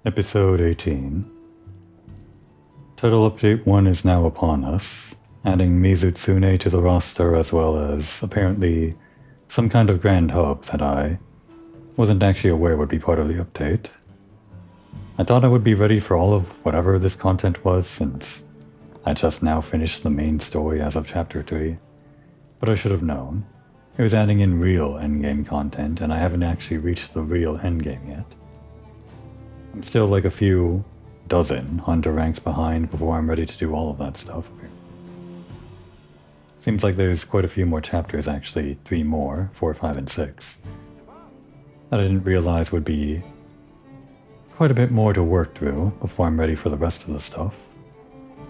Episode 18. Title Update 1 is now upon us, adding Mizutsune to the roster as well as, apparently, some kind of grand hub that I wasn't actually aware would be part of the update. I thought I would be ready for all of whatever this content was since I just now finished the main story as of Chapter 3, but I should have known. It was adding in real endgame content and I haven't actually reached the real endgame yet. I'm still like a few dozen hunter ranks behind before I'm ready to do all of that stuff. Seems like there's quite a few more chapters actually, 3 more, 4, 5, and 6, that I didn't realize would be quite a bit more to work through before I'm ready for the rest of the stuff.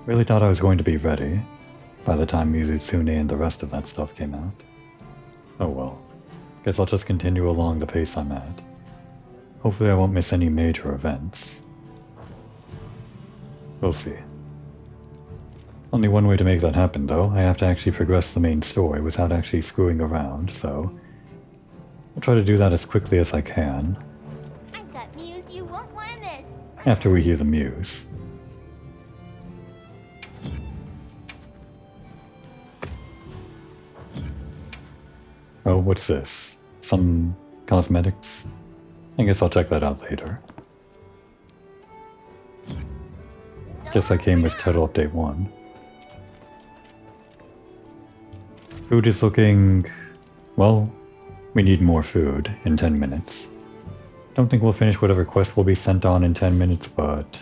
Really thought I was going to be ready by the time Mizutsune and the rest of that stuff came out. Oh well, guess I'll just continue along the pace I'm at. Hopefully I won't miss any major events. We'll see. Only one way to make that happen though, I have to actually progress the main story without actually screwing around, so I'll try to do that as quickly as I can. I've got news you won't want to miss. After we hear the muse. Oh, what's this? Some cosmetics? I guess I'll check that out later. Guess I came with Title Update 1. Food is looking... well, we need more food in 10 minutes. Don't think we'll finish whatever quest will be sent on in 10 minutes, but...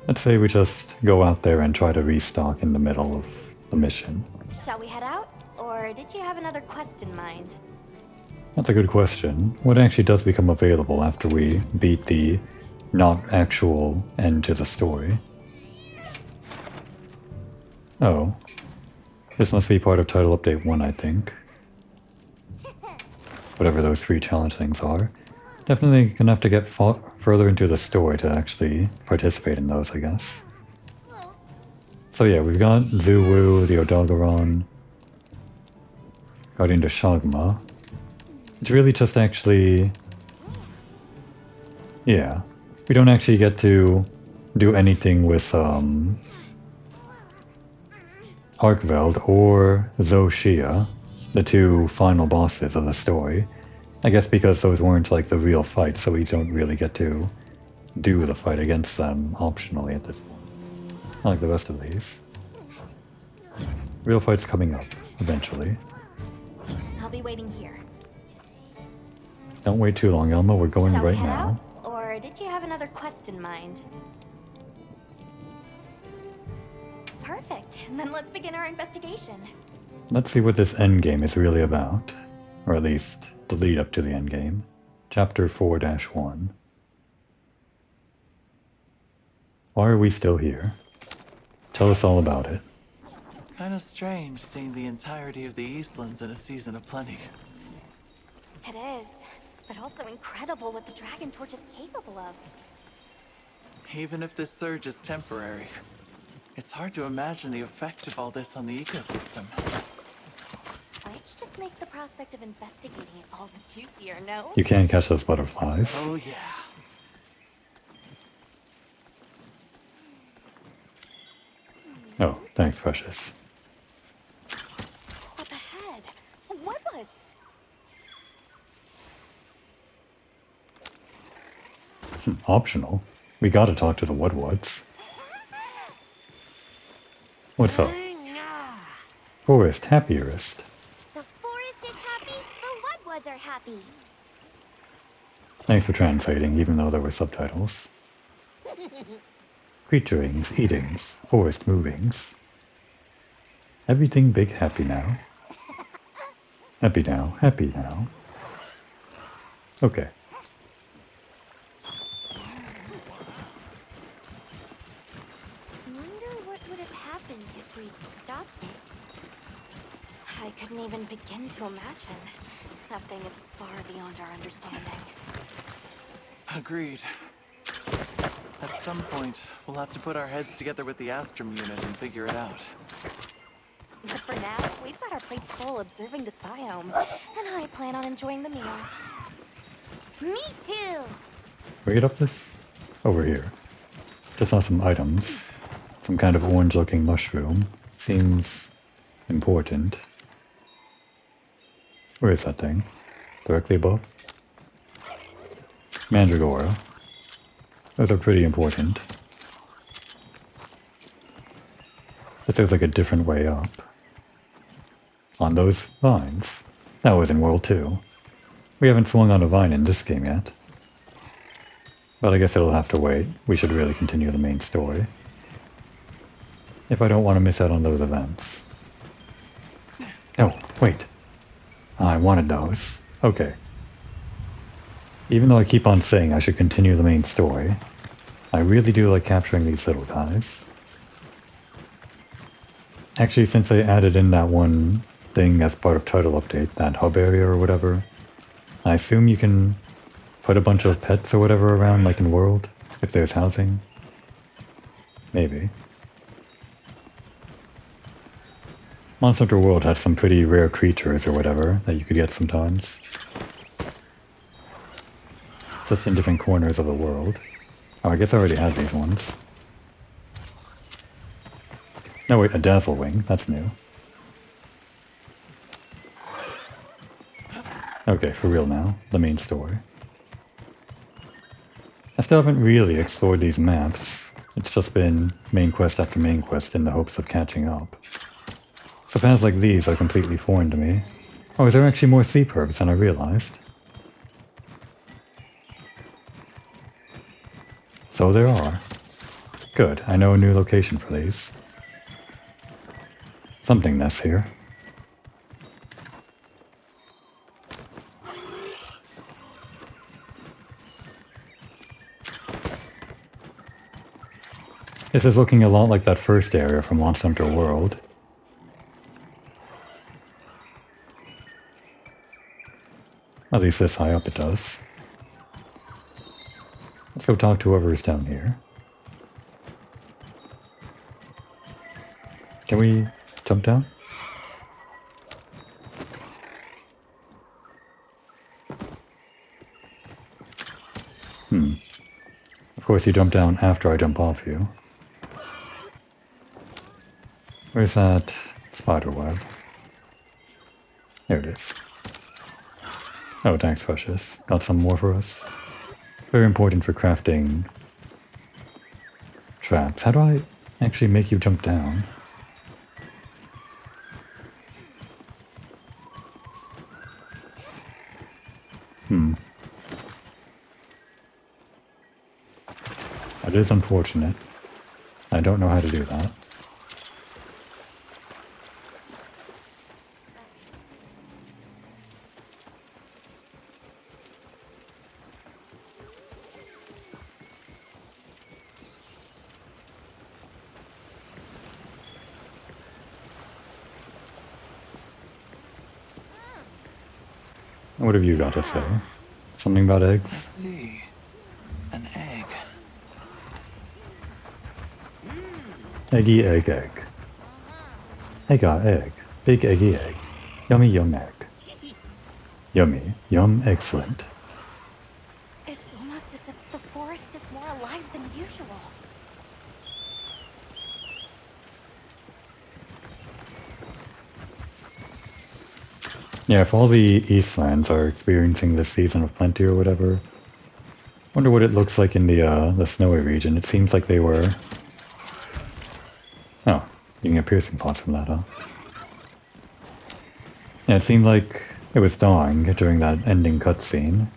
let's say we just go out there and try to restock in the middle of the mission. Shall we head out? Or did you have another quest in mind? That's a good question. What actually does become available after we beat the not actual end to the story? Oh. This must be part of Title Update 1, I think. Whatever those 3 challenge things are. Definitely gonna have to get further into the story to actually participate in those, I guess. So yeah, we've got Zuwu, the Odogaron, Guardian de Shagma. It's really just actually... yeah. We don't actually get to do anything with Arkveld or Zoshia, the 2 final bosses of the story. I guess because those weren't like the real fights, so we don't really get to do the fight against them optionally at this point. Not like the rest of these. Real fights coming up, eventually. I'll be waiting here. Don't wait too long, Elma. We're going Shall we right head now. out? Or did you have another quest in mind? Perfect. Then let's begin our investigation. Let's see what this endgame is really about. Or at least, the lead up to the endgame. Chapter 4-1. Why are we still here? Tell us all about it. Kinda strange seeing the entirety of the Eastlands in a season of plenty. It is, but also incredible what the Dragon Torch is capable of. Even if this surge is temporary, it's hard to imagine the effect of all this on the ecosystem. Which just makes the prospect of investigating it all the juicier, no? You can't catch those butterflies. Oh yeah. Oh, thanks, precious. Up ahead. Whatwoods? Optional. We gotta talk to the Woodwoods. What's up? Forest happierist. The forest is happy, the Woodwoods are happy. Thanks for translating, even though there were subtitles. Creaturings, eatings, forest movings. Everything big happy now. Happy now, happy now. Okay. Wonder what would have happened if we'd stopped it. I couldn't even begin to imagine. That thing is far beyond our understanding. Agreed. At some point, we'll have to put our heads together with the Astrum unit and figure it out. But for now, we've got our plates full observing this biome, and I plan on enjoying the meal. Me too! we get up this? Over here. Just saw some items. Some kind of orange-looking mushroom. Seems important. Where is that thing? Directly above? Mandragora. Those are pretty important. But there's like a different way up. On those vines. That was in World 2. We haven't swung on a vine in this game yet. But I guess it'll have to wait. We should really continue the main story. If I don't want to miss out on those events. Oh, wait. I wanted those. Okay. Even though I keep on saying I should continue the main story, I really do like capturing these little guys. Actually, since I added in that one thing as part of title update, that hub area or whatever, I assume you can put a bunch of pets or whatever around like in World, if there's housing. Maybe. Monster Hunter World has some pretty rare creatures or whatever that you could get sometimes. Just in different corners of the world. Oh, I guess I already had these ones. No wait, a dazzle wing. That's new. Okay, for real now. The main story. I still haven't really explored these maps. It's just been main quest after main quest in the hopes of catching up. So paths like these are completely foreign to me. Oh, is there actually more sea perps than I realized? So there are. Good, I know a new location for these. Something nests here. This is looking a lot like that first area from Monster Hunter World. At least this high up it does. Let's go talk to whoever's down here. Can we jump down? Of course you jump down after I jump off you. Where's that spider web? There it is. Oh, thanks, Precious. Got some more for us. Very important for crafting traps. How do I actually make you jump down? That is unfortunate. I don't know how to do that. What have you got to say? Something about eggs? Let's see. An egg. Eggy egg egg. I got egg. Big eggy egg. Yummy yum egg. Yummy. Yum excellent. It's almost as if the forest is more alive than usual. Yeah, if all the Eastlands are experiencing this season of plenty or whatever, wonder what it looks like in the snowy region. It seems like they were... Oh, you can get piercing pots from that, huh? Yeah, it seemed like it was thawing during that ending cutscene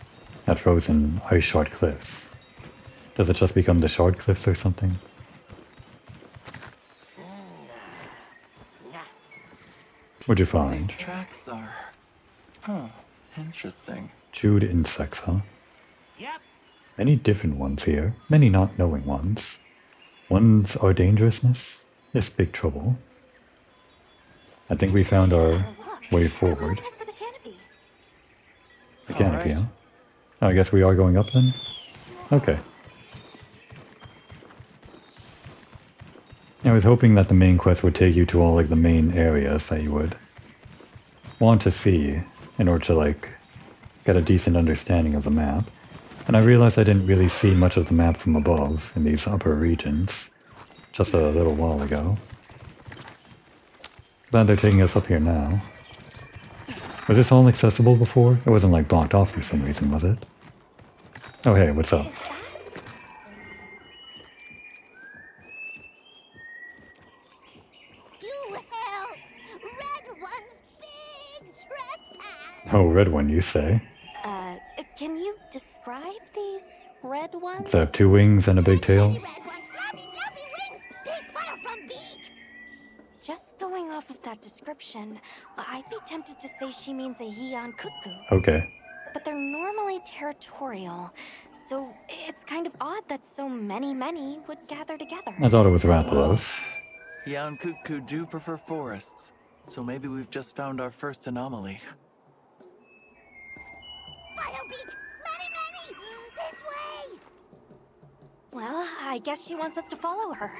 at frozen ice shard cliffs. Does it just become the shard cliffs or something? What'd you find? These tracks are... Oh, interesting. Chewed insects, huh? Yep. Many different ones here. Many not knowing ones. Ones are dangerousness. Yes, big trouble. I think we found our Look, way let's forward. head for the canopy. The canopy, Alright. huh? Oh, I guess we are going up then? Okay. I was hoping that the main quest would take you to all like the main areas that you would want to see in order to like get a decent understanding of the map. And I realized I didn't really see much of the map from above in these upper regions just a little while ago. Glad they're taking us up here now. Was this all accessible before? It wasn't like blocked off for some reason, was it? Oh hey, what's up? Is that? You help! Red one's big trespass! Oh, red one, you say? Can you describe these red ones? Does it have two wings and a big tail? Red one's floppy, fluffy wings! Big fire from beak! Just going off of that description, I'd be tempted to say she means a Heon cuckoo. Okay. But they're normally territorial, so it's kind of odd that so many would gather together. I thought it was Rathalos. Yan Cuckoo do prefer forests, so maybe we've just found our first anomaly. Firebeak! Many! This way! Well, I guess she wants us to follow her.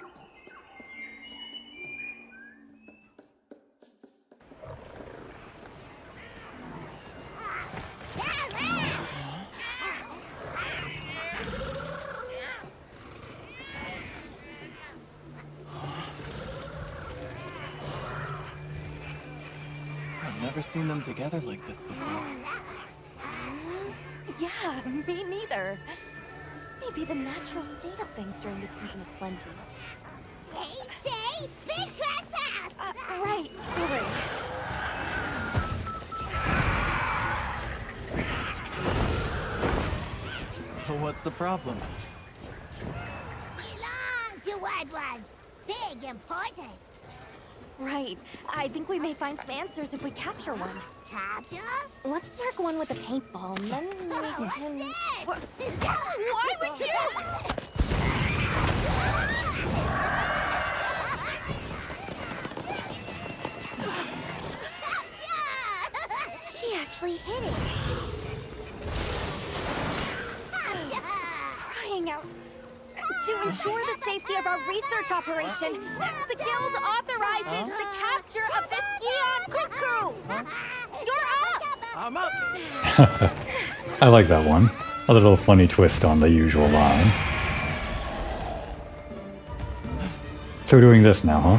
I've never seen them together like this before. Yeah, me neither. This may be the natural state of things during this season of plenty. Say, big trespass! Right, sorry. So what's the problem? Belong to red ones! Big important! Right. I think we may find some answers if we capture one. Capture? Let's mark one with a paintball, and then we What's can... this? Why would you? Capture! She actually hit it. Crying out. To ensure the safety of our research operation, the guild authorizes the capture of this Eon cuckoo. You're up. I'm up! I like that one. A little funny twist on the usual line. So we're doing this now, huh?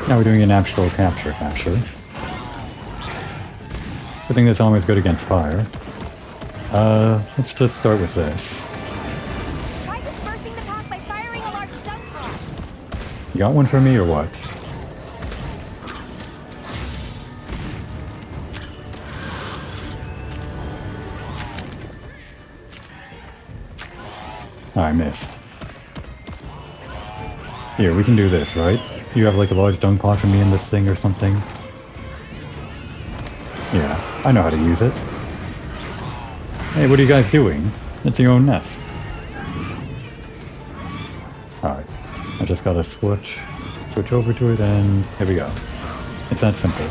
Now we're doing an actual capture. I think this armor is good against fire. Let's just start with this. Try dispersing the pack by firing a large stun pod. You got one for me or what? Oh, I missed. Here, we can do this, right? You have like a large dung pot for me in this thing or something? Yeah, I know how to use it. Hey, what are you guys doing? It's your own nest. Alright, I just gotta switch over to it and here we go. It's that simple.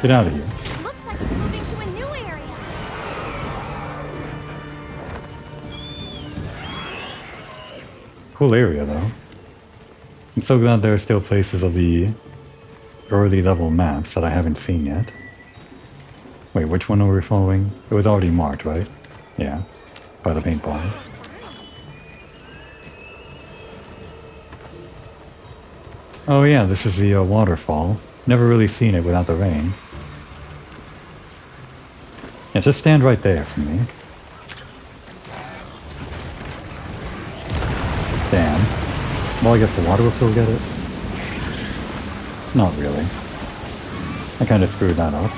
Get out of here. Looks like it's moving to a new area. Cool area though. I'm so glad there are still places of the early level maps that I haven't seen yet. Wait, which one are we following? It was already marked, right? Yeah, by the paintball. Oh yeah, this is the waterfall. Never really seen it without the rain. Yeah, just stand right there for me. Damn. Well, I guess the water will still get it. Not really. I kinda screwed that up.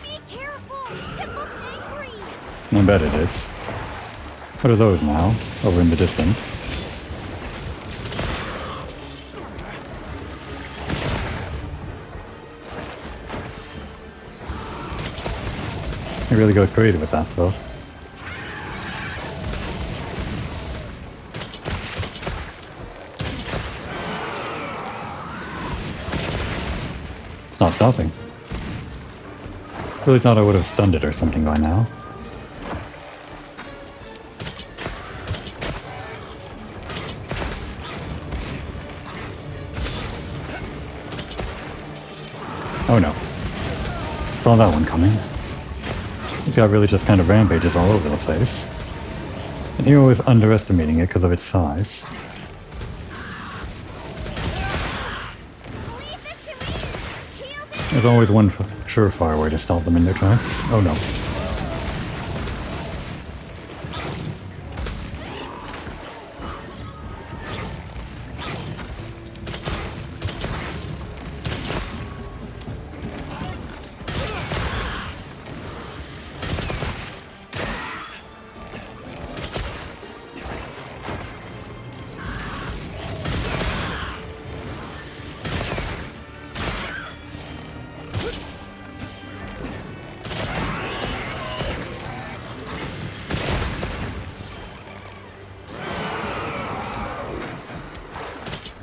Be careful! It looks angry! I bet it is. What are those now? Over in the distance. It really goes crazy with that stuff. It's not stopping. Really thought I would have stunned it or something by now. Oh no. Saw that one coming. This guy really just kind of rampages all over the place. And you're always underestimating it because of its size. There's always one surefire way to stop them in their tracks. Oh no.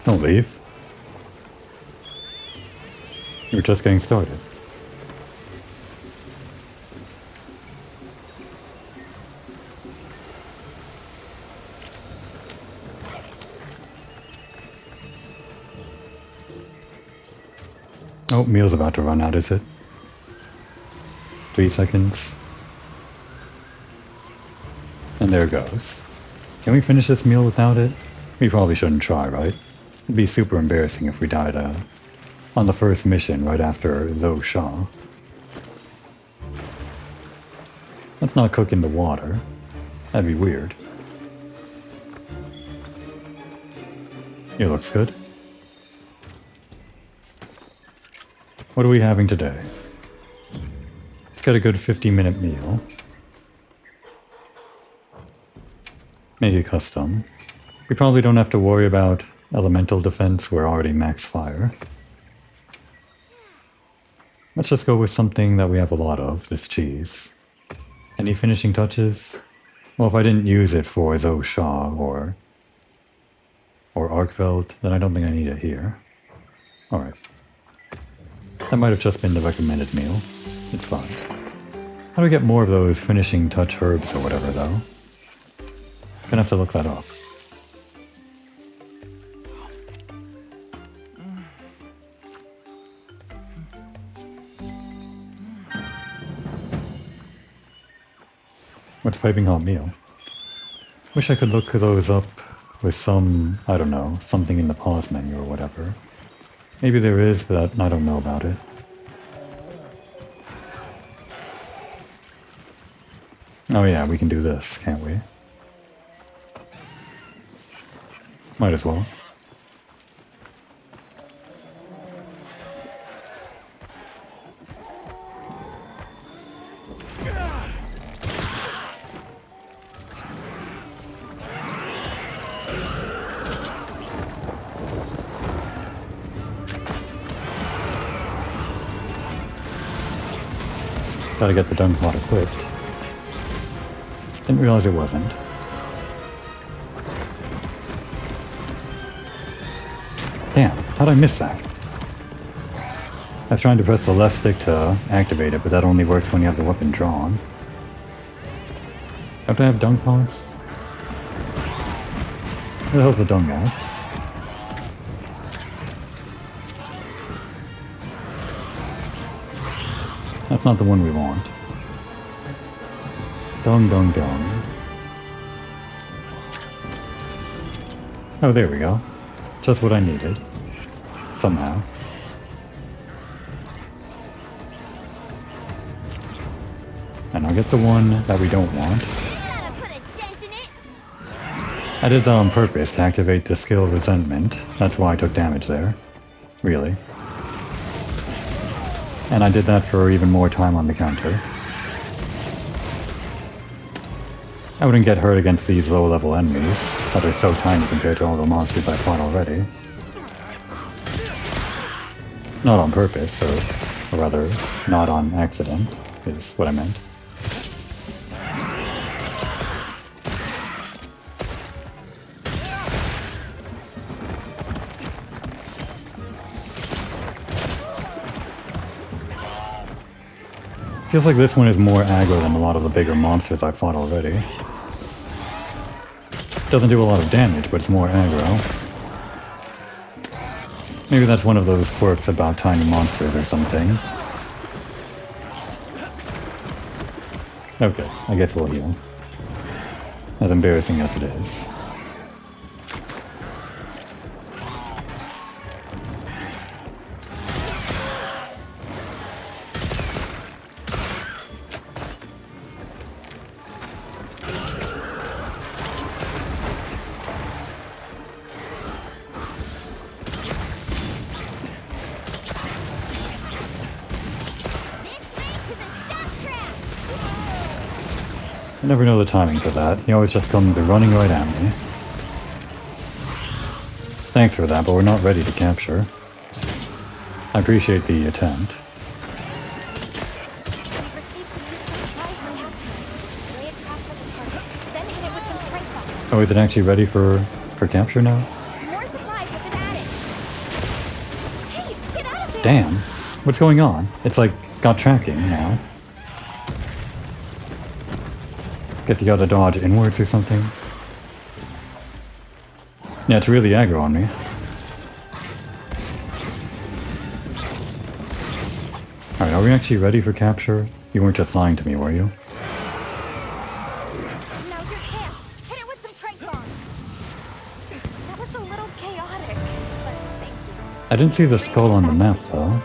Don't leave. You're just getting started. Oh, meal's about to run out, is it? 3 seconds. And there it goes. Can we finish this meal without it? We probably shouldn't try, right? It'd be super embarrassing if we died on the first mission right after Zoe Shaw. Let's not cook in the water. That'd be weird. It looks good. What are we having today? Let's get a good 50-minute meal. Make it custom. We probably don't have to worry about elemental defense, we're already max fire. Let's just go with something that we have a lot of, this cheese. Any finishing touches? Well, if I didn't use it for Zoe Shaw or Arkveld, then I don't think I need it here. Alright. That might have just been the recommended meal. It's fine. How do we get more of those finishing touch herbs or whatever, though? Gonna have to look that up. What's piping hot meal? Wish I could look those up with some, I don't know, something in the pause menu or whatever. Maybe there is, but I don't know about it. Oh yeah, we can do this, can't we? Might as well. Gotta get the dung pot equipped. Didn't realize it wasn't. Damn, how'd I miss that? I was trying to press the left stick to activate it, but that only works when you have the weapon drawn. Don't I have dung pots? Where the hell's the dung at? That's not the one we want. Dung, dung, dung. Oh, there we go. Just what I needed. Somehow. And I'll get the one that we don't want. I did that on purpose to activate the skill Resentment. That's why I took damage there. Really. And I did that for even more time on the counter. I wouldn't get hurt against these low-level enemies, that are so tiny compared to all the monsters I fought already. Not on purpose, or rather, not on accident, is what I meant. Feels like this one is more aggro than a lot of the bigger monsters I've fought already. Doesn't do a lot of damage, but it's more aggro. Maybe that's one of those quirks about tiny monsters or something. Okay, I guess we'll heal. As embarrassing as it is. I never know the timing for that. He always just comes running right at me. Thanks for that, but we're not ready to capture. I appreciate the attempt. Oh, is it actually ready for capture now? More supplies have been added. Hey, get out of there! Damn. What's going on? It's like got tracking now. Guess you gotta dodge inwards or something. Yeah, it's really aggro on me. Alright, are we actually ready for capture? You weren't just lying to me, were you? Now's your chance. Hit it with some trank bombs. That was a little chaotic, but thank you. I didn't see the skull on the map, though.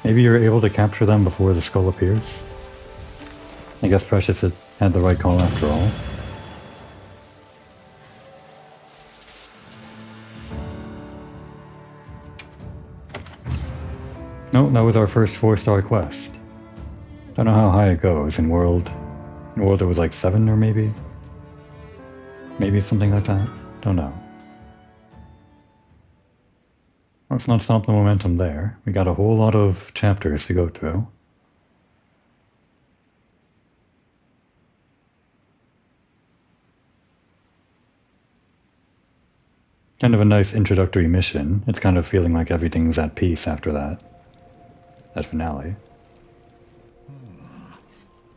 Maybe you're able to capture them before the skull appears? I guess Precious had the right call after all. No, that was our first 4-star quest. Don't know how high it goes in World. In World it was like 7 or maybe? Maybe something like that? Don't know. Let's not stop the momentum there. We got a whole lot of chapters to go through. Kind of a nice introductory mission. It's kind of feeling like everything's at peace after that finale.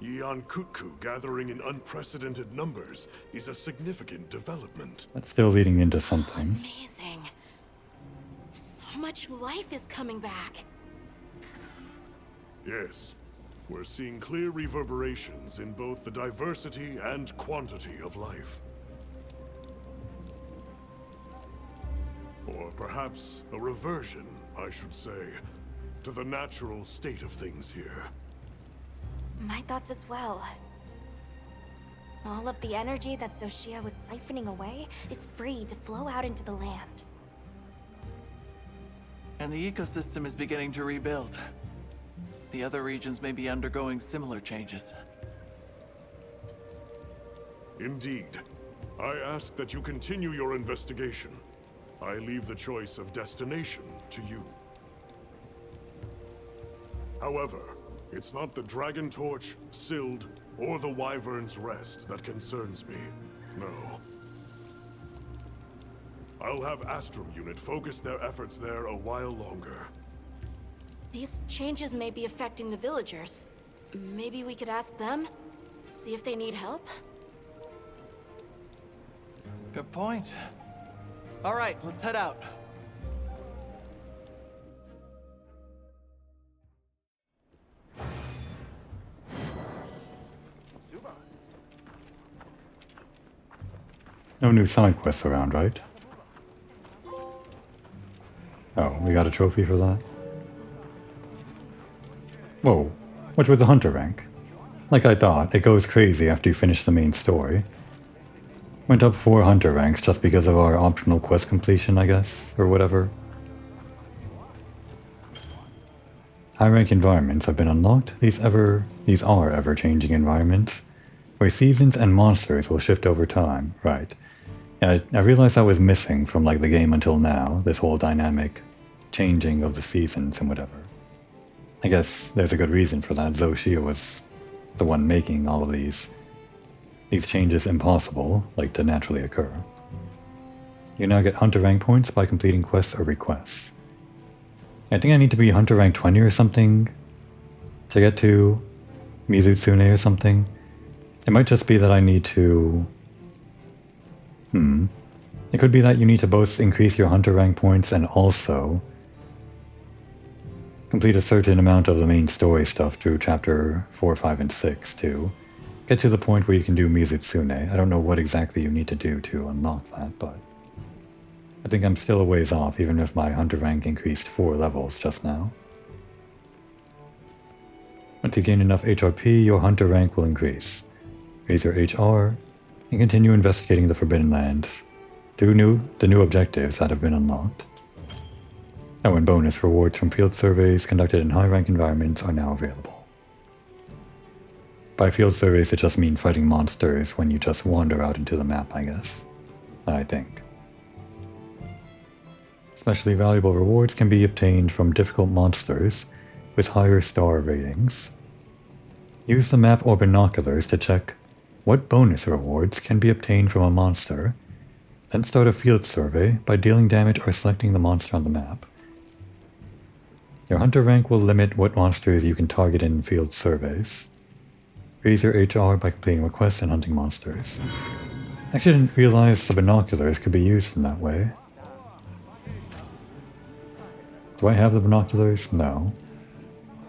Eon Kutku gathering in unprecedented numbers is a significant development. That's still leading into something. Amazing. So much life is coming back. Yes, we're seeing clear reverberations in both the diversity and quantity of life. Or perhaps a reversion, I should say, to the natural state of things here. My thoughts as well. All of the energy that Zoshia was siphoning away is free to flow out into the land. And the ecosystem is beginning to rebuild. The other regions may be undergoing similar changes. Indeed. I ask that you continue your investigation. I leave the choice of destination to you. However, it's not the Dragon Torch, Sild, or the Wyvern's Rest that concerns me. No. I'll have Astrum Unit focus their efforts there a while longer. These changes may be affecting the villagers. Maybe we could ask them? See if they need help? Good point. All right, let's head out. No new side quests around, right? Oh, we got a trophy for that? Whoa, what's with the hunter rank? Like I thought, it goes crazy after you finish the main story. Went up 4 hunter ranks just because of our optional quest completion, I guess, or whatever. High rank environments have been unlocked. These are ever-changing environments, where seasons and monsters will shift over time, right. Yeah, I realized I was missing from like the game until now, this whole dynamic changing of the seasons and whatever. I guess there's a good reason for that. Zoshia was the one making all of these these changes impossible, like to naturally occur. You now get hunter rank points by completing quests or requests. I think I need to be hunter rank 20 or something to get to Mizutsune or something. It might just be that I need to... It could be that you need to both increase your hunter rank points and also complete a certain amount of the main story stuff through chapter 4, 5, and 6 to get to the point where you can do Mizutsune. I don't know what exactly you need to do to unlock that, but I think I'm still a ways off, even if my hunter rank increased 4 levels just now. Once you gain enough HRP, your hunter rank will increase. Raise your HR, and continue investigating the Forbidden Lands. Do the new objectives that have been unlocked. Oh, and bonus rewards from field surveys conducted in high-rank environments are now available. By field surveys, it just means fighting monsters when you just wander out into the map, I guess. I think. Especially valuable rewards can be obtained from difficult monsters with higher star ratings. Use the map or binoculars to check what bonus rewards can be obtained from a monster, then start a field survey by dealing damage or selecting the monster on the map. Your hunter rank will limit what monsters you can target in field surveys. Raise your HR by completing requests and hunting monsters. I actually didn't realize the binoculars could be used in that way. Do I have the binoculars? No.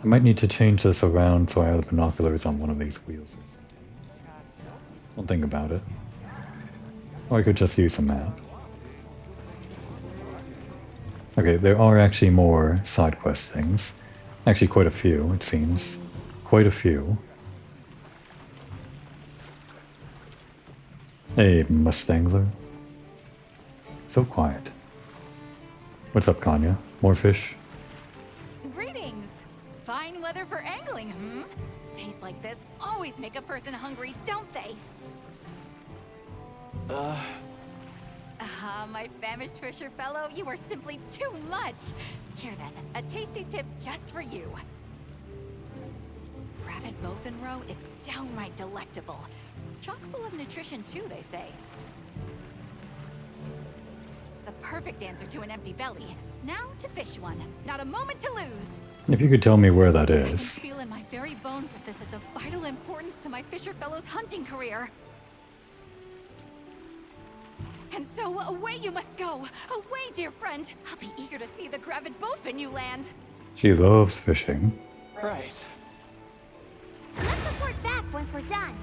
I might need to change this around so I have the binoculars on one of these wheels. I'll think about it. Or I could just use the map. Okay, there are actually more side quest things. Actually quite a few, it seems. Quite a few. Hey, Mustangler. So quiet. What's up, Kanya? More fish? Greetings! Fine weather for angling, hmm? Days like this always make a person hungry, don't they? My famished fisher fellow, you are simply too much! Here then, a tasty tip just for you. Rabbit bowfin roe is downright delectable. Chock full of nutrition too, they say. It's the perfect answer to an empty belly. Now to fish one. Not a moment to lose. If you could tell me where that I can is. feel in my very bones that this is of vital importance to my fisher fellow's hunting career. And so away you must go. Away, dear friend. I'll be eager to see the gravid bowfin you land. She loves fishing. Right. Let's report back once we're done.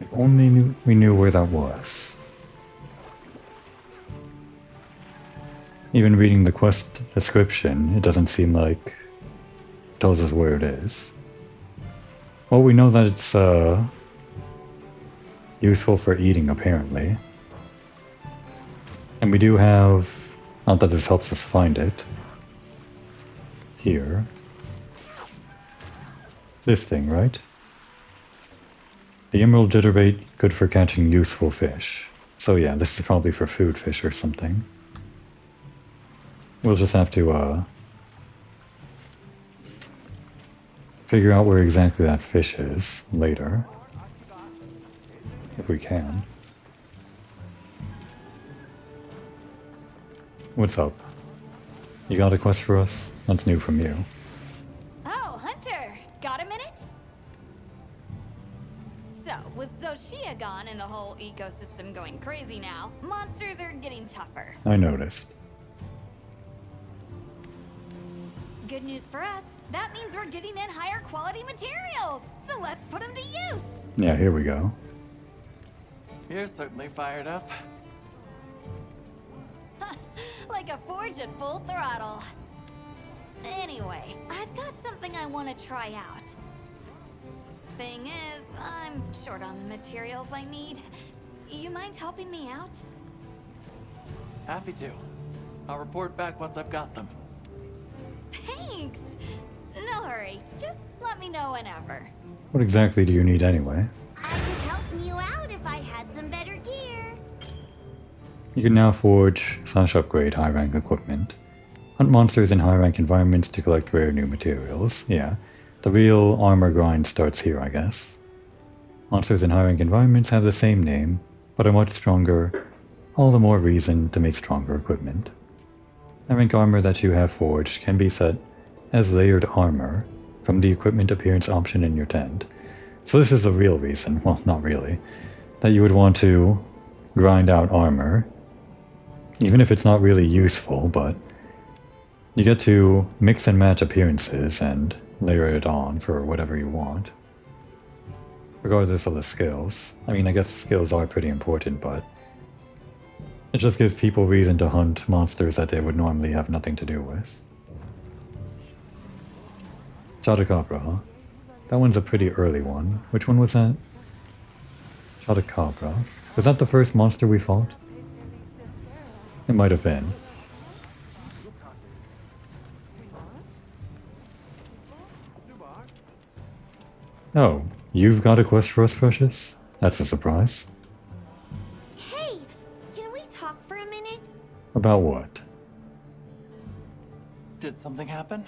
If only we knew where that was. Even reading the quest description, it doesn't seem like it tells us where it is. Well, we know that it's useful for eating, apparently. And we do have, not that this helps us find it, here. This thing, right? The emerald jitterbait, good for catching useful fish. So yeah, this is probably for food fish or something. We'll just have to figure out where exactly that fish is later. If we can. What's up? You got a quest for us? That's new from you. Oh, Hunter! Got a minute? So, with Zoshia gone and the whole ecosystem going crazy now, monsters are getting tougher. I noticed. Good news for us, that means we're getting in higher quality materials! So let's put them to use! Yeah, here we go. You're certainly fired up. Like a forge at full throttle. Anyway, I've got something I want to try out. Thing is, I'm short on the materials I need. You mind helping me out? Happy to. I'll report back once I've got them. Thanks! No hurry, just let me know whenever. What exactly do you need anyway? I could help you out if I had some better gear. You can now forge / upgrade high rank equipment. Hunt monsters in high rank environments to collect rare new materials. Yeah, the real armor grind starts here, I guess. Monsters in high-rank environments have the same name, but are much stronger, all the more reason to make stronger equipment. High-rank armor that you have forged can be set as layered armor from the equipment appearance option in your tent. So this is the real reason, well, not really, that you would want to grind out armor, even if it's not really useful, but you get to mix and match appearances and layer it on for whatever you want. Regardless of the skills. I mean, I guess the skills are pretty important, but it just gives people reason to hunt monsters that they would normally have nothing to do with. Chotacabra, huh? That one's a pretty early one. Which one was that? Chotacabra. Was that the first monster we fought? It might have been. Oh, you've got a quest for us, Precious? That's a surprise. Hey, can we talk for a minute? About what? Did something happen?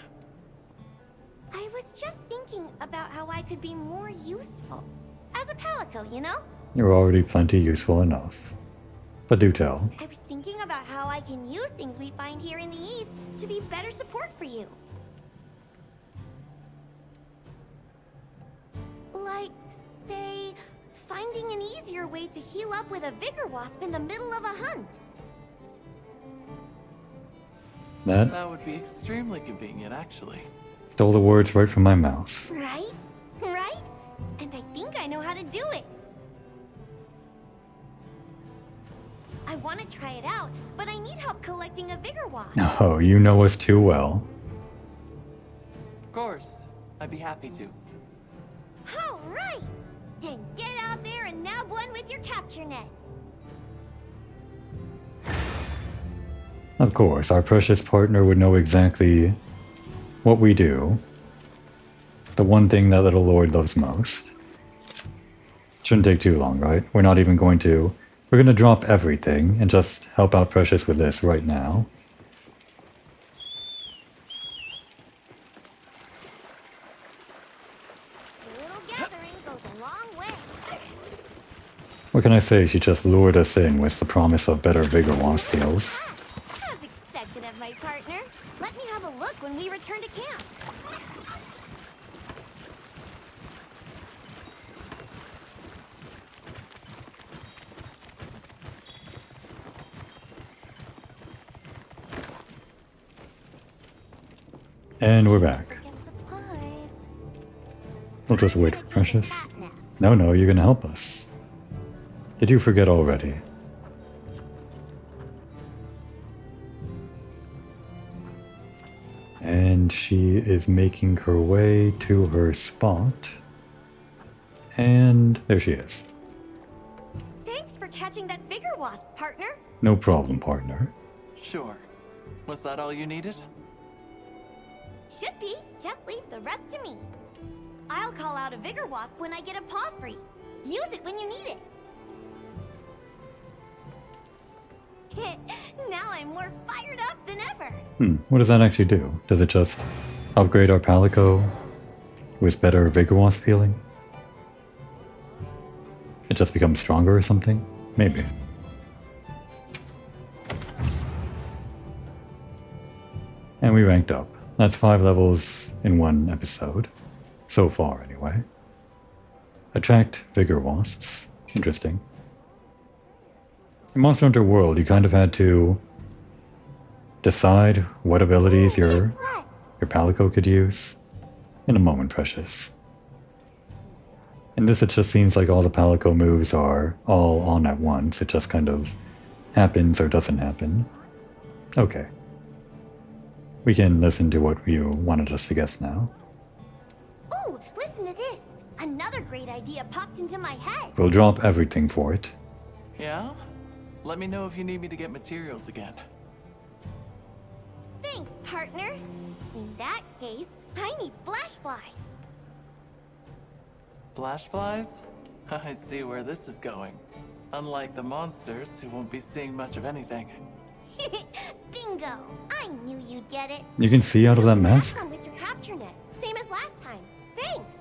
I was just thinking about how I could be more useful. As a palico, you know? You're already plenty useful enough. But do tell. I was thinking about how I can use things we find here in the East to be better support for you. Like, say, finding an easier way to heal up with a vigor wasp in the middle of a hunt. That would be extremely convenient, actually. Stole the words right from my mouth. Right? Right? And I think I know how to do it. I want to try it out, but I need help collecting a vigor wasp. Oh, you know us too well. Of course. I'd be happy to. All right! Then get out there and nab one with your capture net. Of course, our precious partner would know exactly what we do. The one thing that little lord loves most. Shouldn't take too long, right? We're not even going to... We're going to drop everything and just help out Precious with this right now. A little gathering goes a long way. What can I say? She just lured us in with the promise of better vigor wasp heals. As expected of my partner. Let me have a look when we return to camp. And we're back. Forget supplies. We'll just wait for Precious. No, you're gonna help us. Did you forget already? And she is making her way to her spot. And there she is. Thanks for catching that vigor wasp, partner. No problem, partner. Sure. Was that all you needed? Should be. Just leave the rest to me. I'll call out a vigor wasp when I get a paw free. Use it when you need it. Now I'm more fired up than ever. What does that actually do? Does it just upgrade our Palico with better Vigor Wasp healing? It just becomes stronger or something? Maybe. And we ranked up. That's 5 levels in one episode. So far, anyway. Attract Vigor Wasps. Interesting. In Monster Hunter World, you kind of had to decide what abilities your Palico could use. In a moment, Precious. In this, it just seems like all the Palico moves are all on at once. It just kind of happens or doesn't happen. Okay. We can listen to what you wanted us to guess now. Ooh, listen to this. Another great idea popped into my head. We'll drop everything for it. Yeah? Let me know if you need me to get materials again. Thanks, partner. In that case, I need flash flies. Flash flies? I see where this is going. Unlike the monsters, who won't be seeing much of anything. Bingo! I knew you'd get it. You can see out of that mask? Catch one with your capture net, same as last time. Thanks.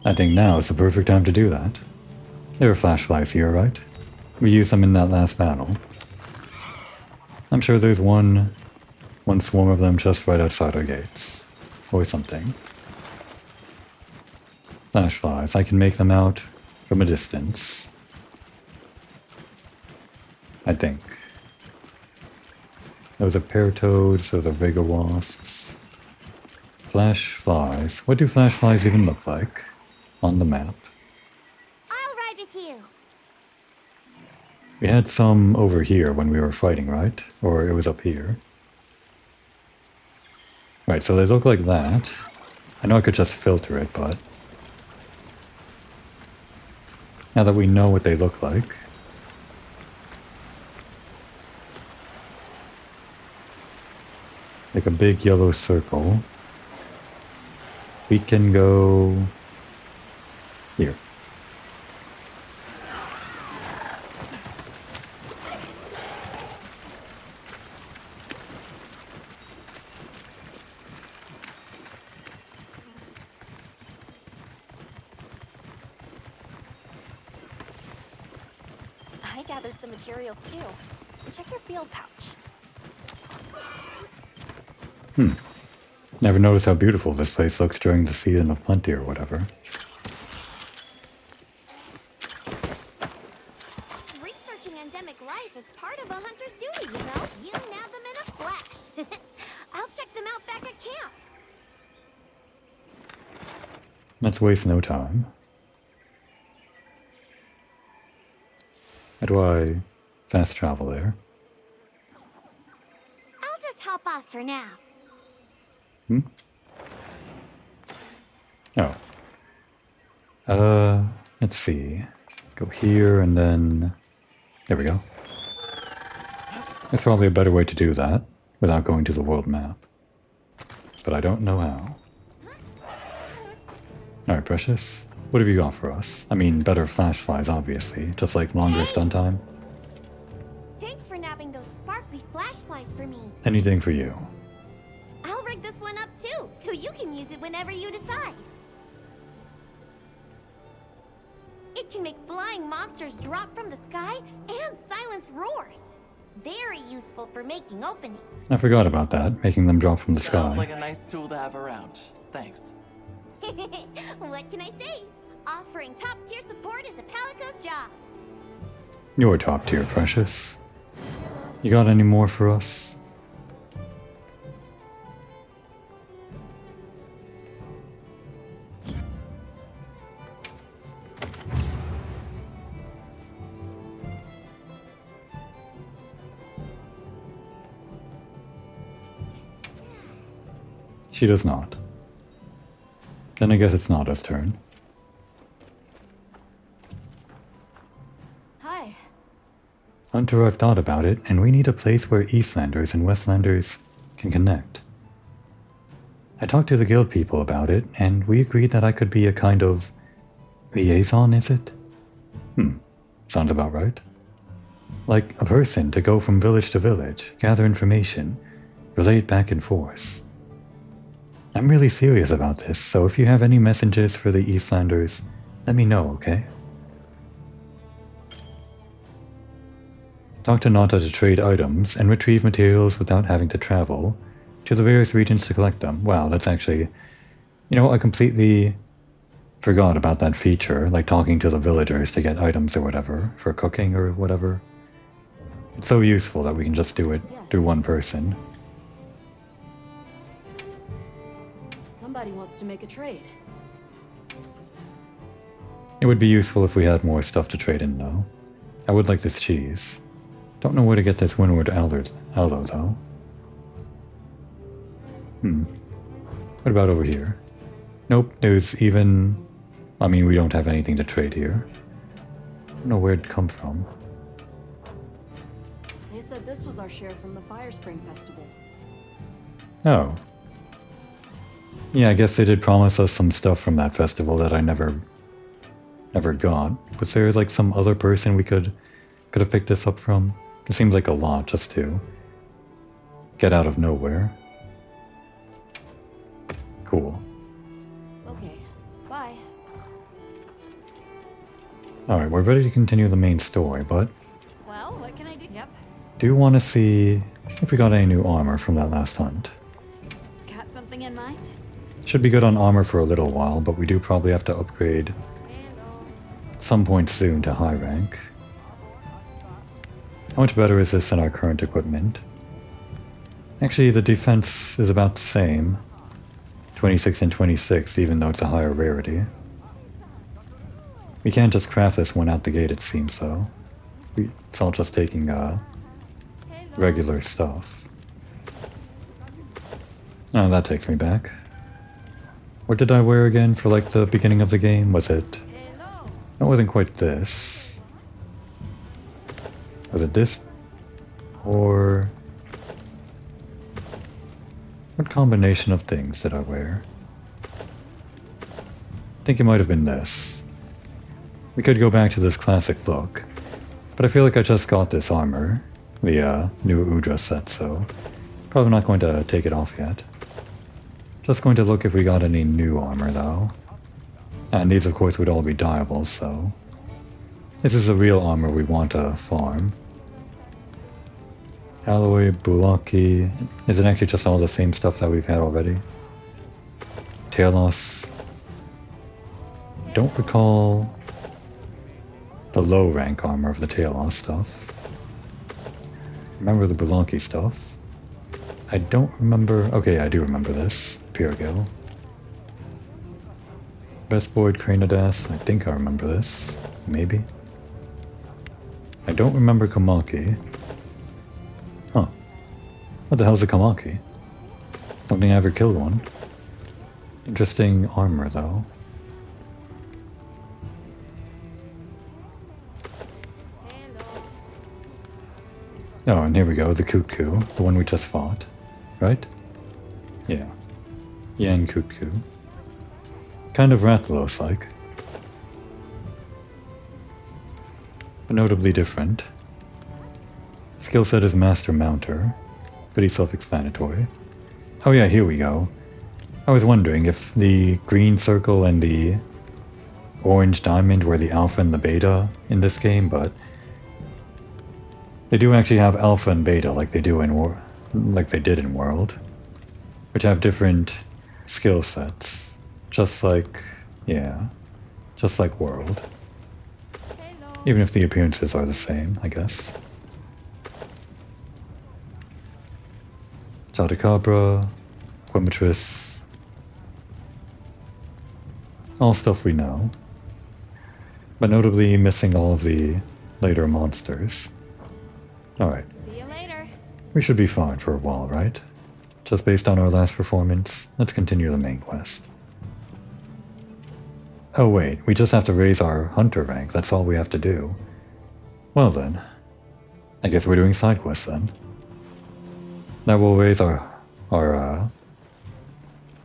I think now is the perfect time to do that. There are flashflies here, right? We used them in that last battle. I'm sure there's one swarm of them just right outside our gates. Or something. Flashflies, I can make them out from a distance. I think. Those are pear toads, those are vigor wasps. Flash flies. What do flash flies even look like on the map? I'll ride with you. We had some over here when we were fighting, right? Or it was up here. Right, so they look like that. I know I could just filter it, but now that we know what they look like, like a big yellow circle, we can go here. I gathered some materials too. Check your field pouch. Never noticed how beautiful this place looks during the season of plenty or whatever. Researching endemic life is part of a hunter's duty, you know? You nab them in a flash. I'll check them out back at camp. Let's waste no time. How do I fast travel there? I'll just hop off for now. Oh. Let's see. Go here and then... There we go. There's probably a better way to do that without going to the world map. But I don't know how. Alright, Precious. What have you got for us? I mean, better flash flies, obviously. Just like longer stun time. Thanks for nabbing those sparkly flashflies for me. Anything for you. I'll rig this one up too, so you can use it whenever you decide. It can make flying monsters drop from the sky and silence roars. Very useful for making openings. I forgot about that, making them drop from the Sounds sky. like a nice tool to have around. Thanks. What can I say? Offering top-tier support is a Palico's job. You're top tier, Precious. You got any more for us? She does not. Then I guess it's Nada's turn. Hi. Hunter, I've thought about it, and we need a place where Eastlanders and Westlanders can connect. I talked to the guild people about it, and we agreed that I could be a kind of liaison, is it? Sounds about right. Like a person to go from village to village, gather information, relay it back and forth. I'm really serious about this, so if you have any messages for the Eastlanders, let me know, okay? Talk to Nata to trade items and retrieve materials without having to travel to the various regions to collect them. Wow, that's actually... You know, I completely forgot about that feature, like talking to the villagers to get items or whatever, for cooking or whatever. It's so useful that we can just do it through one person. Somebody wants to make a trade. It would be useful if we had more stuff to trade in, though. I would like this cheese. Don't know where to get this Windward Aldo, though. What about over here? Nope, there's even... I mean, we don't have anything to trade here. I don't know where it'd come from. They said this was our share from the Fire Spring Festival. Oh. Yeah, I guess they did promise us some stuff from that festival that I never got. Was there like some other person we could have picked this up from? It seems like a lot just to get out of nowhere. Cool. Okay. Bye. Alright, we're ready to continue the main story, but Well, what can I do? Yep. do want to see if we got any new armor from that last hunt. Got something in mind? Should be good on armor for a little while, but we do probably have to upgrade at some point soon to high rank. How much better is this than our current equipment? Actually, the defense is about the same. 26 and 26, even though it's a higher rarity. We can't just craft this one out the gate, it seems, though. It's all just taking regular stuff. Oh, that takes me back. What did I wear again for like the beginning of the game? Was it... It wasn't quite this. Was it this? Or... What combination of things did I wear? I think it might have been this. We could go back to this classic look, but I feel like I just got this armor, the new Udra set, so probably not going to take it off yet. Just going to look if we got any new armor though. And these of course would all be dyeable, so this is the real armor we want to farm. Alloy, Bulaki. Is it actually just all the same stuff that we've had already? Talos. Don't recall the low rank armor of the Talos stuff. Remember the Bulaki stuff. I don't remember... Okay, I do remember this. Pyrgil. Best Void Cranidas. I think I remember this. Maybe. I don't remember Kamaki. Huh. What the hell's a Kamaki? Don't think I ever killed one. Interesting armor, though. Oh, and here we go, the Kutku, the one we just fought. Right? Yeah. Yan Kutku. Kind of Rathalos-like. But notably different. Skill set is Master Mounter. Pretty self-explanatory. Oh yeah, here we go. I was wondering if the green circle and the orange diamond were the alpha and the beta in this game, but they do actually have alpha and beta like they do in like they did in World, which have different skill sets, just like just like World. Even if the appearances are the same, I guess. Chadacabra, Quimitris, all stuff we know, but notably missing all of the later monsters. Alright. See you later. We should be fine for a while, right? Just based on our last performance, let's continue the main quest. Oh wait, we just have to raise our hunter rank, that's all we have to do. Well then, I guess we're doing side quests then. That will raise our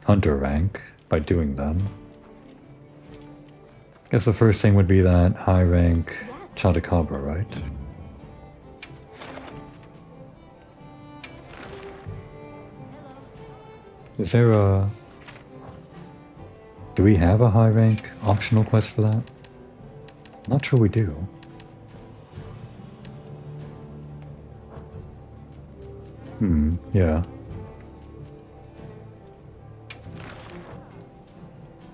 hunter rank by doing them. Guess the first thing would be that high rank Chadacabra, right? Is there a... Do we have a high rank optional quest for that? Not sure we do. Yeah.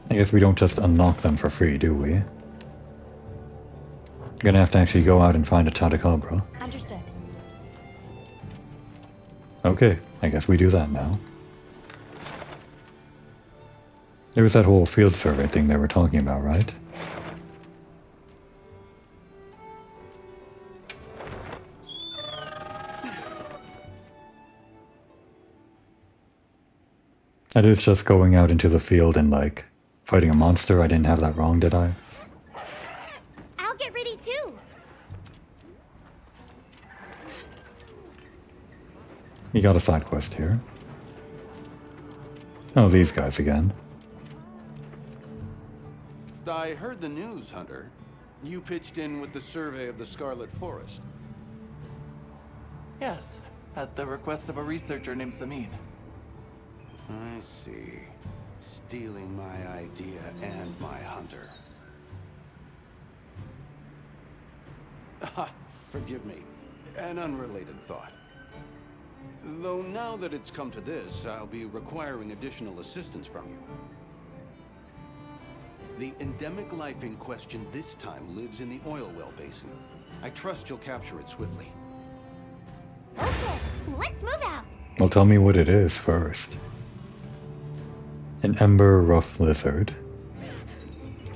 I guess we don't just unlock them for free, do we? You're gonna have to actually go out and find a Chadacabra. Understood. Okay, I guess we do that now. There was that whole field survey thing they were talking about, right? That is just going out into the field and, like, fighting a monster. I didn't have that wrong, did I? I'll get ready too. You got a side quest here. Oh, these guys again. I heard the news, Hunter. You pitched in with the survey of the Scarlet Forest. Yes, at the request of a researcher named Samin. I see. Stealing my idea and my hunter. Forgive me, an unrelated thought. Though now that it's come to this, I'll be requiring additional assistance from you. The endemic life in question this time lives in the oil well basin. I trust you'll capture it swiftly. Okay, let's move out. Well, tell me what it is first. An ember rough lizard.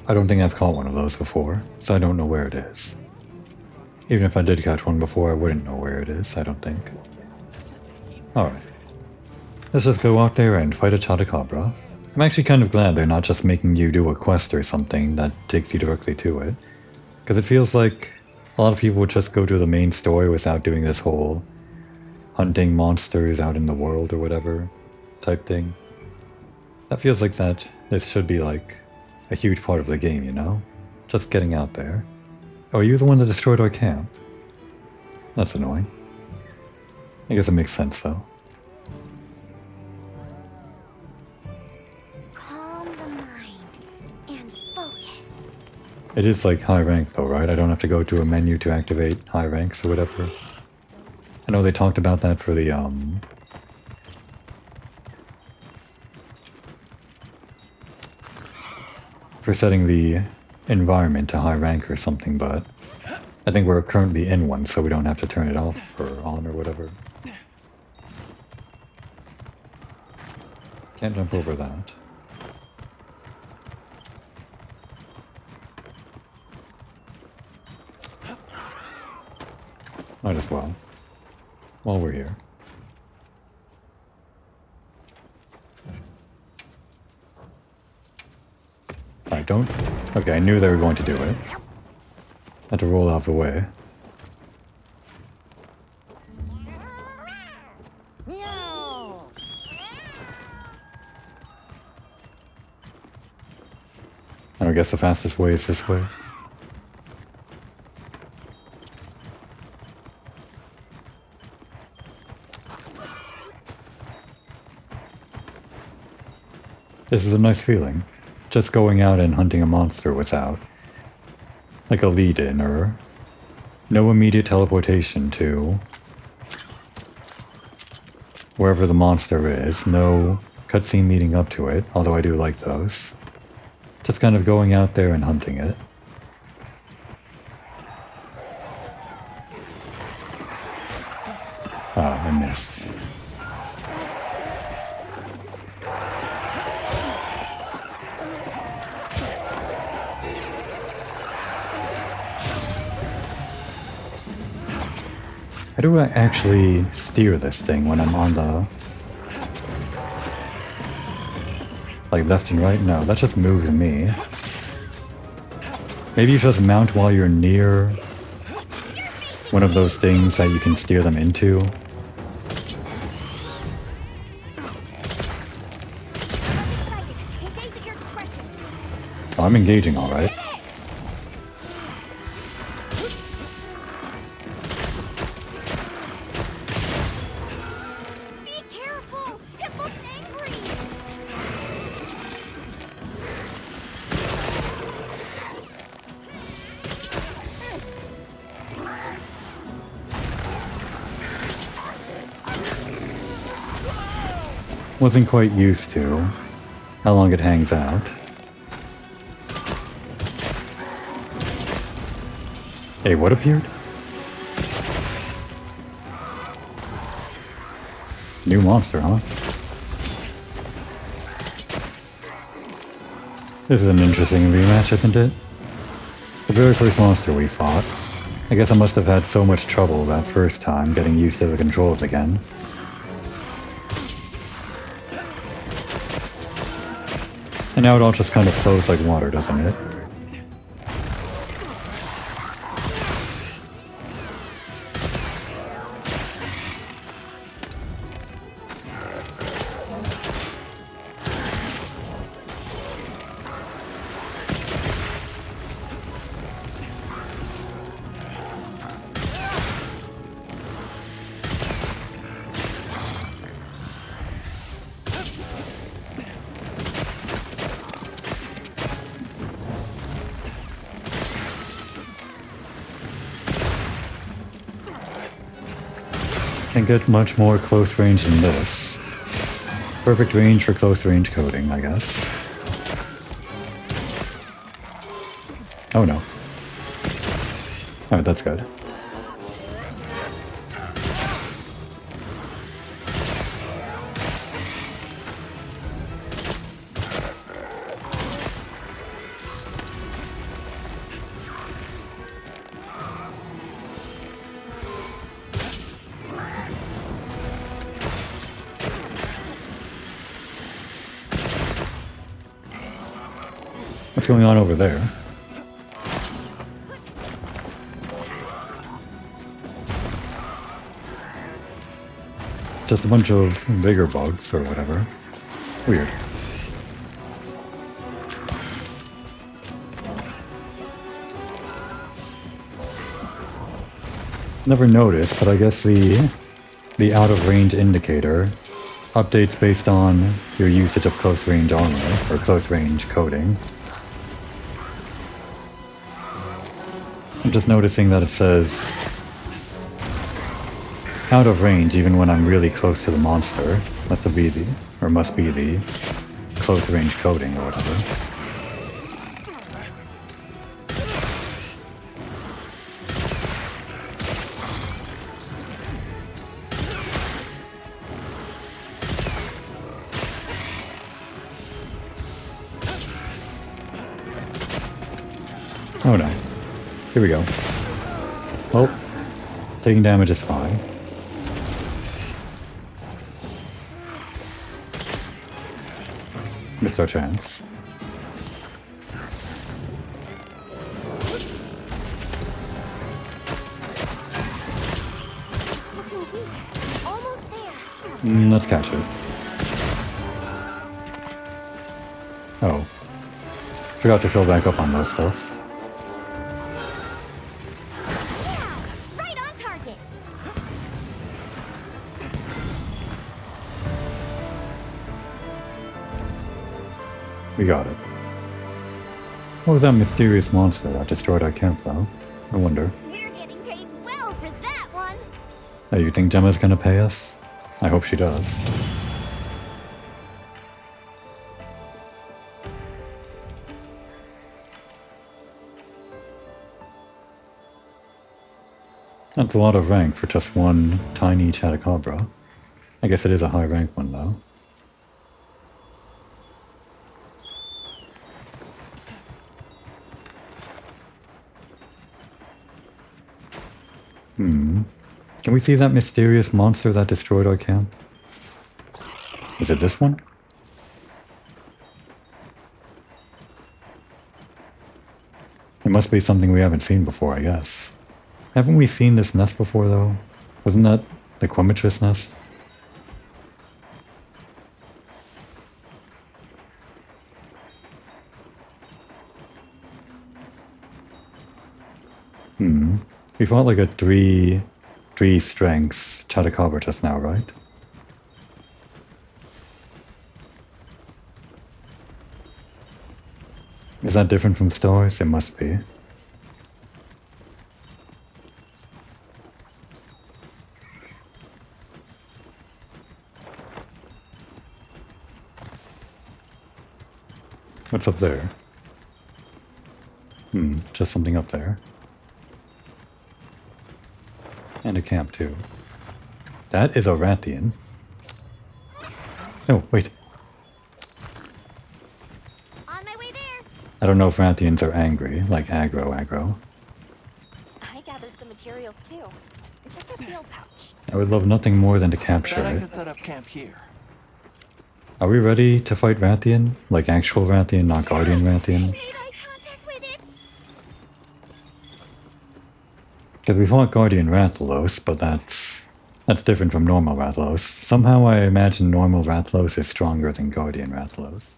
I don't think I've caught one of those before, so I don't know where it is. Even if I did catch one before, I wouldn't know where it is, I don't think. Alright. Let's just go out there and fight a Chatacabra. I'm actually kind of glad they're not just making you do a quest or something that takes you directly to it. Because it feels like a lot of people would just go to the main story without doing this whole hunting monsters out in the world or whatever type thing. That feels like that this should be like a huge part of the game, you know? Just getting out there. Oh, are you the one that destroyed our camp? That's annoying. I guess it makes sense though. Calm the mind and focus. It is like high rank though, right? I don't have to go to a menu to activate high ranks or whatever. I know they talked about that for the for setting the environment to high rank or something, but I think we're currently in one, so we don't have to turn it off or on or whatever. Can't jump over that. Might as well. While we're here. I don't... Okay, I knew they were going to do it. Had to roll out of the way. And I guess the fastest way is this way. This is a nice feeling. Just going out and hunting a monster without like a lead-in or no immediate teleportation to wherever the monster is, no cutscene leading up to it, although I do like those. Just kind of going out there and hunting it. Ah, I missed. How do I actually steer this thing when I'm on the... like left and right? No, that just moves me. Maybe you just mount while you're near one of those things that you can steer them into. Engage at your discretion. Oh, I'm engaging alright. Be careful! It looks angry! Wasn't quite used to how long it hangs out. Hey, what appeared? New monster, huh? This is an interesting rematch, isn't it? The very first monster we fought. I guess I must have had so much trouble that first time getting used to the controls again. And now it all just kind of flows like water, doesn't it? Can get much more close range than this. Perfect range for close range coding, I guess. Oh no. Oh, that's good. What's going on over there? Just a bunch of bigger bugs or whatever. Weird. Never noticed, but I guess the out of range indicator updates based on your usage of close range armor or close range coding. I'm just noticing that it says out of range even when I'm really close to the monster. Must be the close range coding or whatever. Oh no. Here we go. Well, taking damage is fine. Missed our chance. Almost there. Let's catch it. Oh. Forgot to fill back up on those stuff. Right on target. We got it. What was that mysterious monster that destroyed our camp, though? I wonder. We're getting paid well for that one. Oh, you think Gemma's gonna pay us? I hope she does. That's a lot of rank for just one tiny Chatacabra. I guess it is a high rank one, though. Can we see that mysterious monster that destroyed our camp? Is it this one? It must be something we haven't seen before, I guess. Haven't we seen this nest before, though? Wasn't that the Quimitrus nest? We fought like a three strengths Chatacabra just now, right? Is that different from stars? It must be. What's up there? Just something up there. And a camp too. That is a Rathian. Oh, wait. On my way there. I don't know if Rathians are angry, like aggro. I gathered some materials too. Check the field pouch. I would love nothing more than to Bet capture I it. can set up camp here. Are we ready to fight Rathian? Like actual Rathian, not Guardian Rathian? Made eye contact with it. Because we fought Guardian Rathalos, but that's different from normal Rathalos. Somehow I imagine normal Rathalos is stronger than Guardian Rathalos.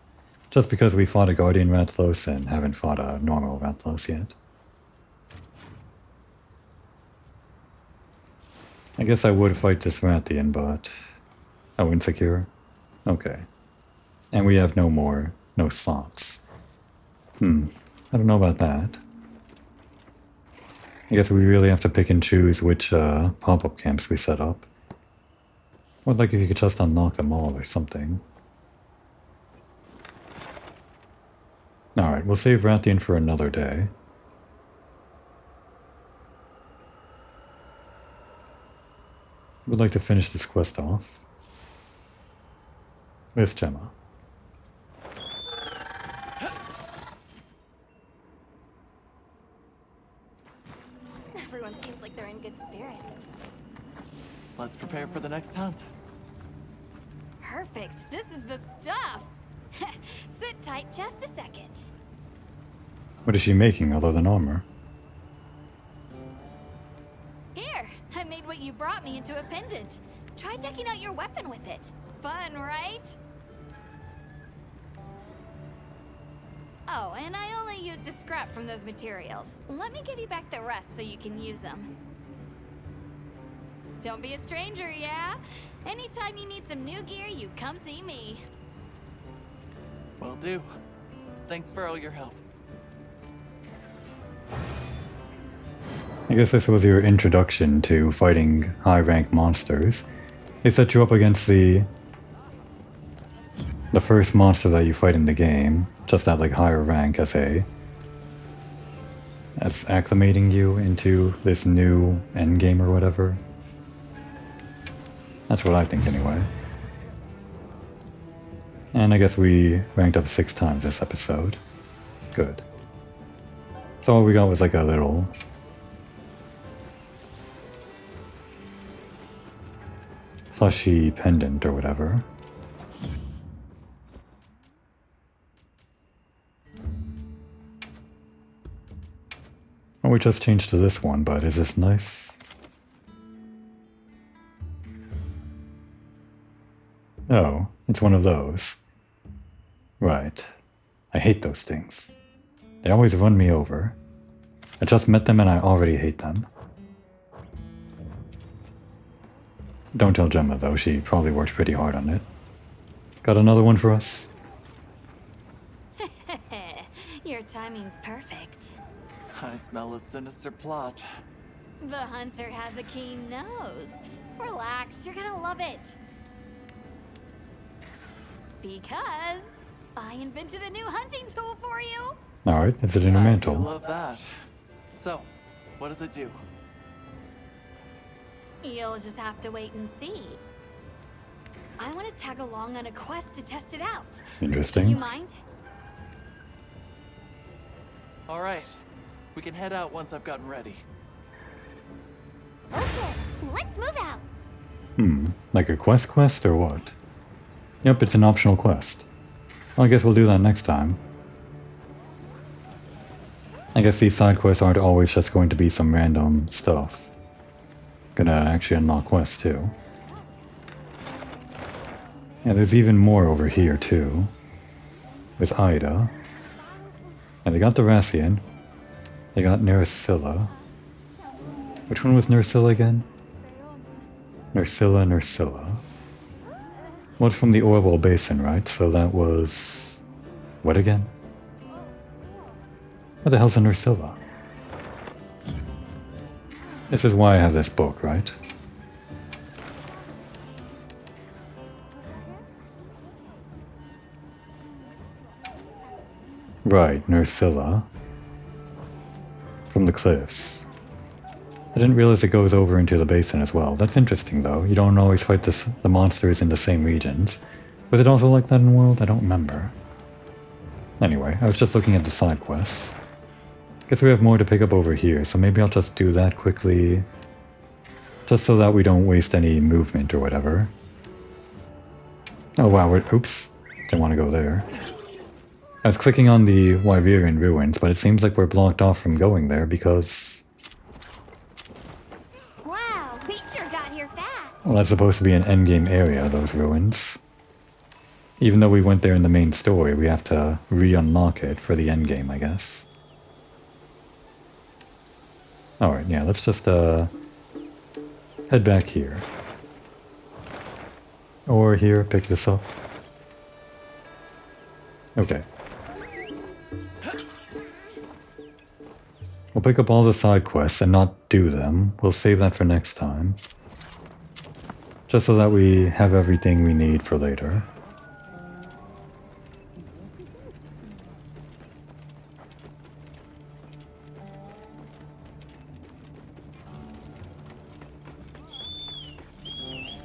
Just because we fought a Guardian Rathalos and haven't fought a normal Rathalos yet. I guess I would fight this Rathian, but... Oh, insecure? Okay. And we have no slots. I don't know about that. I guess we really have to pick and choose which pop-up camps we set up. Would like if you could just unlock them all or something. Alright, we'll save Rathian for another day. Would like to finish this quest off. With Gemma. Everyone seems like they're in good spirits. Let's prepare for the next hunt. Perfect. This is the stuff. Sit tight just a second. What is she making other than armor? Here, I made what you brought me into a pendant. Try decking out your weapon with it. Fun, right? Oh, and I only used a scrap from those materials. Let me give you back the rest so you can use them. Don't be a stranger, yeah? Anytime you need some new gear, you come see me. Will do. Thanks for all your help. I guess this was your introduction to fighting high-rank monsters. They set you up against the first monster that you fight in the game, just at like higher rank as acclimating you into this new endgame or whatever. That's what I think anyway. And I guess we ranked up 6 times this episode. Good. So all we got was like a little plushy pendant or whatever. Oh, we just changed to this one, but is this nice? Oh, it's one of those. Right. I hate those things. They always run me over. I just met them and I already hate them. Don't tell Gemma though, she probably worked pretty hard on it. Got another one for us? Your timing's perfect. I smell a sinister plot. The hunter has a keen nose. Relax, you're gonna love it. Because I invented a new hunting tool for you. Alright, is it in a I mantle? love that. So, what does it do? You'll just have to wait and see. I want to tag along on a quest to test it out. Interesting. Do you mind? All right, we can head out once I've gotten ready. Okay, let's move out. Like a quest or what? Yep, it's an optional quest. Well, I guess we'll do that next time. I guess these side quests aren't always just going to be some random stuff. Gonna actually unlock quests too. Yeah, there's even more over here too. There's Ida. And they got the Rathian. They got Nersilla. Which one was Nersilla again? Nersilla. What's from the Orwell Basin, right? So that was... what again? What the hell's a Nersilla? This is why I have this book, right? Right, Nersilla. From the cliffs. I didn't realize it goes over into the basin as well. That's interesting though. You don't always fight the monsters in the same regions. Was it also like that in World? I don't remember. Anyway, I was just looking at the side quests. Guess we have more to pick up over here, so maybe I'll just do that quickly. Just so that we don't waste any movement or whatever. Oh wow, oops. Didn't want to go there. I was clicking on the Wyverian ruins, but it seems like we're blocked off from going there because... Wow, we sure got here fast. well, that's supposed to be an endgame area, those ruins. Even though we went there in the main story, we have to re-unlock it for the endgame, I guess. Alright, yeah, let's just head back here. Or here, pick this up. Okay. We'll pick up all the side quests and not do them. We'll save that for next time. Just so that we have everything we need for later.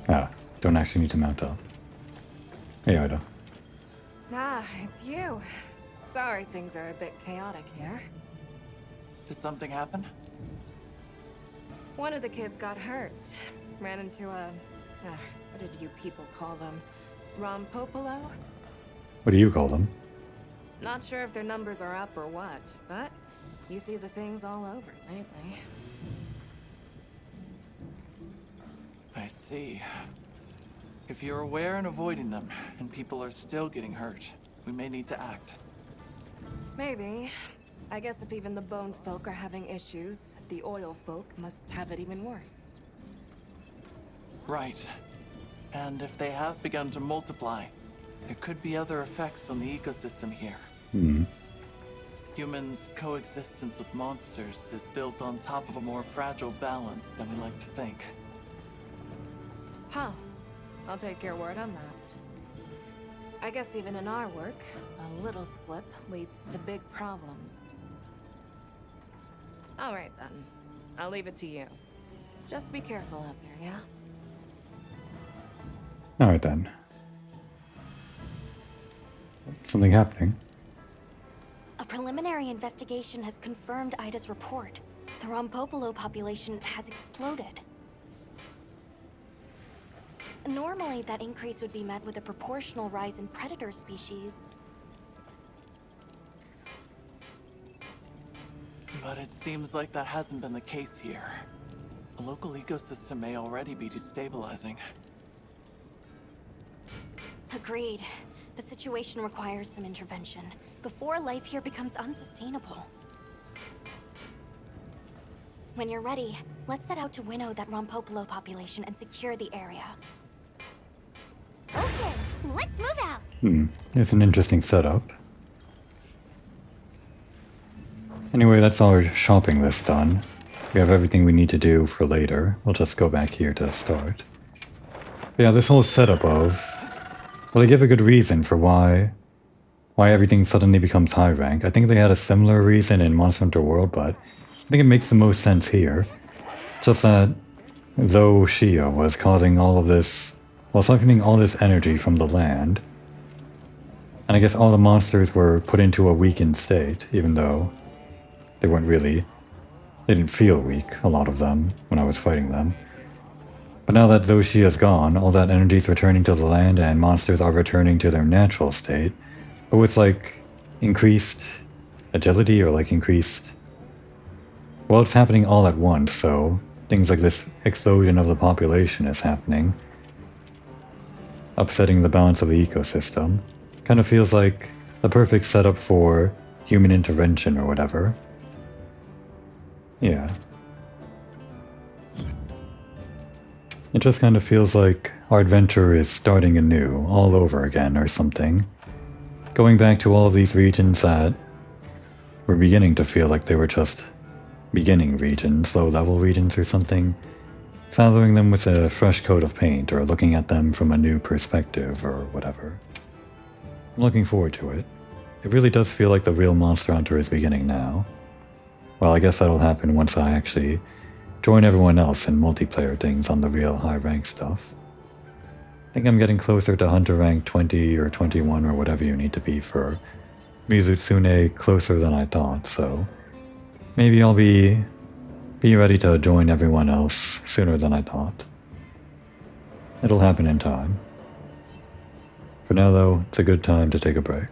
Ah, don't actually need to mount up. Hey, Ida. Ah, it's you. Sorry things are a bit chaotic here. Did something happen? One of the kids got hurt. Ran into a... what did you people call them? Rompopolo? What do you call them? Not sure if their numbers are up or what, but you see the things all over lately. I see. If you're aware and avoiding them, and people are still getting hurt, we may need to act. Maybe. I guess if even the bone folk are having issues, the oil folk must have it even worse. Right. And if they have begun to multiply, there could be other effects on the ecosystem here. Humans' coexistence with monsters is built on top of a more fragile balance than we like to think. Huh. I'll take your word on that. I guess even in our work, a little slip leads to big problems. All right then. I'll leave it to you. Just be careful out there, yeah? Alright then. Something happening. A preliminary investigation has confirmed Ida's report. The Rompopolo population has exploded. Normally, that increase would be met with a proportional rise in predator species. But it seems like that hasn't been the case here. The local ecosystem may already be destabilizing. Agreed. The situation requires some intervention before life here becomes unsustainable. When you're ready, let's set out to winnow that Rompopolo population and secure the area. Okay, let's move out. It's an interesting setup. Anyway, that's all our shopping list done. We have everything we need to do for later. We'll just go back here to start. But yeah, this whole setup of... Well, they give a good reason for why everything suddenly becomes high rank. I think they had a similar reason in Monster Hunter World, but I think it makes the most sense here. Just that though Shia was causing all of this, well, siphoning all this energy from the land, and I guess all the monsters were put into a weakened state, even though they weren't really, they didn't feel weak, a lot of them, when I was fighting them. But now that Zoshia is gone, all that energy is returning to the land and monsters are returning to their natural state, but with like increased agility or like increased... Well, it's happening all at once, so things like this explosion of the population is happening, upsetting the balance of the ecosystem. Kind of feels like the perfect setup for human intervention or whatever. Yeah. It just kind of feels like our adventure is starting anew, all over again or something. Going back to all of these regions that were beginning to feel like they were just beginning regions, low-level regions or something. Saddling them with a fresh coat of paint or looking at them from a new perspective or whatever. I'm looking forward to it. It really does feel like the real Monster Hunter is beginning now. Well, I guess that'll happen once I actually join everyone else in multiplayer things on the real high rank stuff. I think I'm getting closer to Hunter rank 20 or 21 or whatever you need to be for Mizutsune, closer than I thought, so maybe I'll be ready to join everyone else sooner than I thought. It'll happen in time. For now though, it's a good time to take a break.